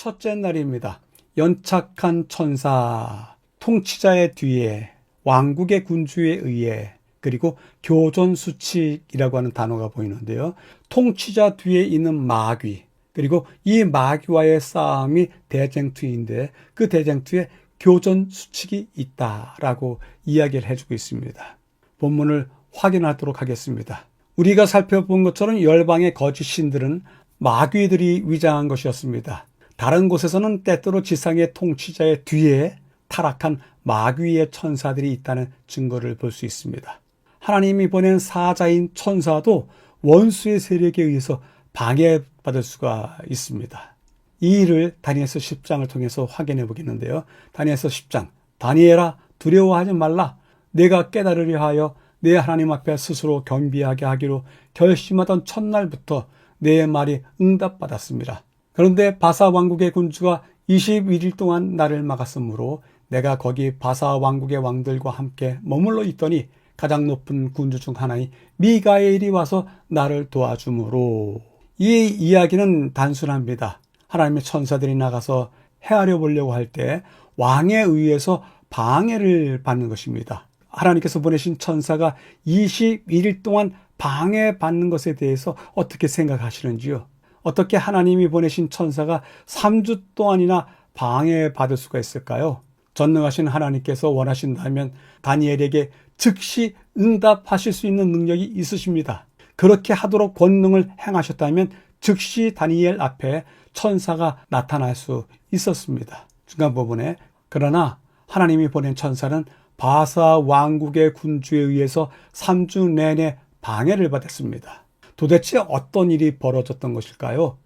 첫째 날입니다. 연착한 천사, 통치자의 뒤에, 왕국의 군주에 의해, 그리고 교존수칙이라고 하는 단어가 보이는데요. 통치자 뒤에 있는 마귀, 그리고 이 마귀와의 싸움이 대쟁투인데 그 대쟁투에 교존수칙이 있다라고 이야기를 해주고 있습니다. 본문을 확인하도록 하겠습니다. 우리가 살펴본 것처럼 열방의 거짓 신들은 마귀들이 위장한 것이었습니다. 다른 곳에서는 때때로 지상의 통치자의 뒤에 타락한 마귀의 천사들이 있다는 증거를 볼 수 있습니다. 하나님이 보낸 사자인 천사도 원수의 세력에 의해서 방해받을 수가 있습니다. 이 일을 다니엘서 10장을 통해서 확인해 보겠는데요. 다니엘서 10장, 다니엘아 두려워하지 말라. 내가 깨달으려 하여 내 하나님 앞에 스스로 겸비하게 하기로 결심하던 첫날부터 내 말이 응답받았습니다. 그런데 바사 왕국의 군주가 21일 동안 나를 막았으므로 내가 거기 바사 왕국의 왕들과 함께 머물러 있더니 가장 높은 군주 중 하나인 미가엘이 와서 나를 도와주므로. 이 이야기는 단순합니다. 하나님의 천사들이 나가서 헤아려 보려고 할 때 왕에 의해서 방해를 받는 것입니다. 하나님께서 보내신 천사가 21일 동안 방해받는 것에 대해서 어떻게 생각하시는지요? 어떻게 하나님이 보내신 천사가 3주 동안이나 방해받을 수가 있을까요? 전능하신 하나님께서 원하신다면 다니엘에게 즉시 응답하실 수 있는 능력이 있으십니다. 그렇게 하도록 권능을 행하셨다면 즉시 다니엘 앞에 천사가 나타날 수 있었습니다. 중간 부분에 그러나 하나님이 보낸 천사는 바사 왕국의 군주에 의해서 3주 내내 방해를 받았습니다. 도대체 어떤 일이 벌어졌던 것일까요?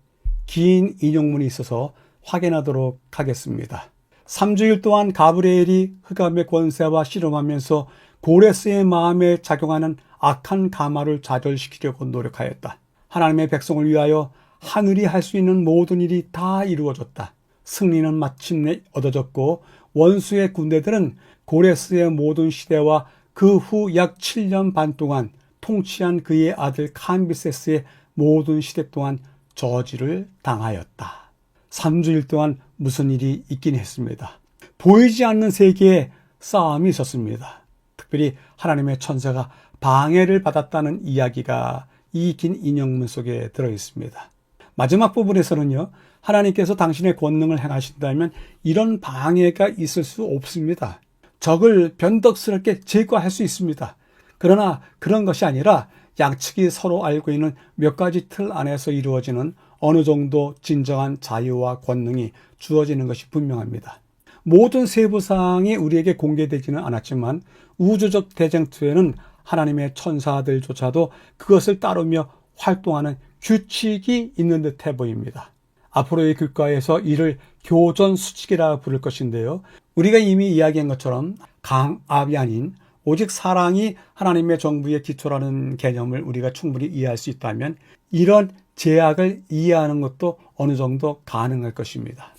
긴 인용문이 있어서 확인하도록 하겠습니다. 3주일 동안 가브리엘이 흑암의 권세와 씨름하면서 고레스의 마음에 작용하는 악한 가마를 좌절시키려고 노력하였다. 하나님의 백성을 위하여 하늘이 할 수 있는 모든 일이 다 이루어졌다. 승리는 마침내 얻어졌고 원수의 군대들은 고레스의 모든 시대와 그 후 약 7년 반 동안 통치한 그의 아들 캄비세스의 모든 시대 동안 저지를 당하였다. 3주일 동안 무슨 일이 있긴 했습니다. 보이지 않는 세계에 싸움이 있었습니다. 특별히 하나님의 천사가 방해를 받았다는 이야기가 이 긴 인용문 속에 들어 있습니다. 마지막 부분에서는요, 하나님께서 당신의 권능을 행하신다면 이런 방해가 있을 수 없습니다. 적을 변덕스럽게 제거할 수 있습니다. 그러나 그런 것이 아니라 양측이 서로 알고 있는 몇 가지 틀 안에서 이루어지는 어느 정도 진정한 자유와 권능이 주어지는 것이 분명합니다. 모든 세부사항이 우리에게 공개되지는 않았지만 우주적 대쟁투에는 하나님의 천사들조차도 그것을 따르며 활동하는 규칙이 있는 듯해 보입니다. 앞으로의 교과에서 이를 교전수칙이라 부를 것인데요. 우리가 이미 이야기한 것처럼 강압이 아닌 오직 사랑이 하나님의 정부의 기초라는 개념을 우리가 충분히 이해할 수 있다면 이런 제약을 이해하는 것도 어느 정도 가능할 것입니다.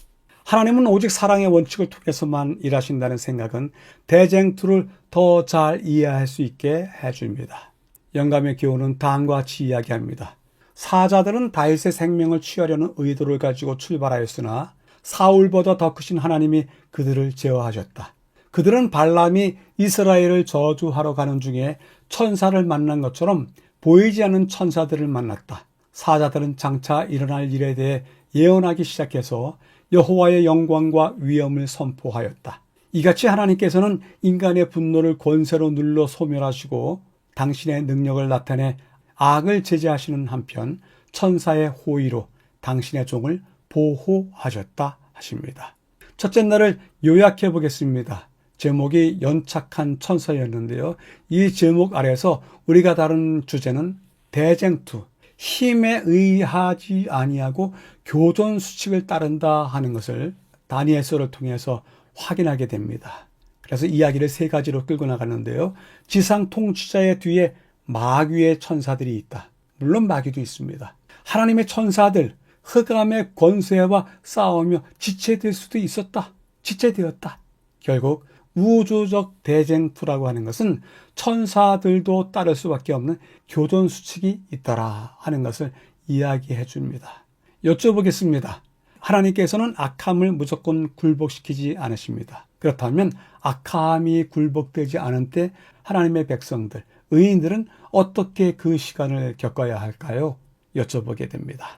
하나님은 오직 사랑의 원칙을 통해서만 일하신다는 생각은 대쟁투를 더 잘 이해할 수 있게 해줍니다. 영감의 교훈은 다음과 같이 이야기합니다. 사자들은 다윗의 생명을 취하려는 의도를 가지고 출발하였으나 사울보다 더 크신 하나님이 그들을 제어하셨다. 그들은 발람이 이스라엘을 저주하러 가는 중에 천사를 만난 것처럼 보이지 않는 천사들을 만났다. 사자들은 장차 일어날 일에 대해 예언하기 시작해서 여호와의 영광과 위엄을 선포하였다. 이같이 하나님께서는 인간의 분노를 권세로 눌러 소멸하시고 당신의 능력을 나타내 악을 제재하시는 한편 천사의 호의로 당신의 종을 보호하셨다 하십니다. 첫째 날을 요약해 보겠습니다. 제목이 연착한 천사였는데요. 이 제목 아래서 우리가 다룬 주제는 대쟁투, 힘에 의하지 아니하고 교전 수칙을 따른다 하는 것을 다니엘서를 통해서 확인하게 됩니다. 그래서 이야기를 세 가지로 끌고 나가는데요. 지상 통치자의 뒤에 마귀의 천사들이 있다. 물론 마귀도 있습니다. 하나님의 천사들, 흑암의 권세와 싸우며 지체될 수도 있었다. 지체되었다. 결국 우주적 대쟁투라고 하는 것은 천사들도 따를 수밖에 없는 교전 수칙이 있더라 하는 것을 이야기해 줍니다. 여쭤보겠습니다. 하나님께서는 악함을 무조건 굴복시키지 않으십니다. 그렇다면 악함이 굴복되지 않은 때 하나님의 백성들, 의인들은 어떻게 그 시간을 겪어야 할까요? 여쭤보게 됩니다.